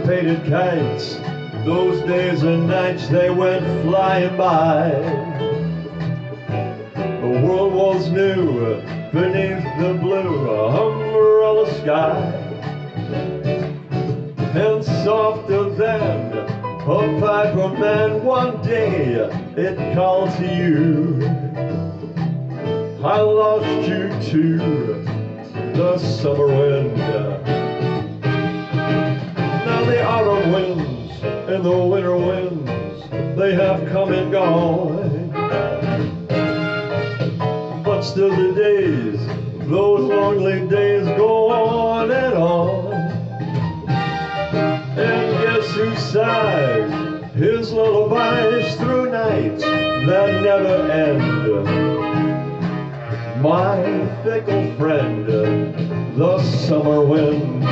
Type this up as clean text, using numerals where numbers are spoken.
painted kites, those days and nights they went flying by. The world was new beneath the blue umbrella sky, and softer than a piper man one day it called to you. I lost you to the summer wind. Now the autumn winds and the winter winds, they have come and gone. But still the days, those lonely days go on and on. And guess who sighs his lullabies through nights that never end? My fickle friend, the summer wind.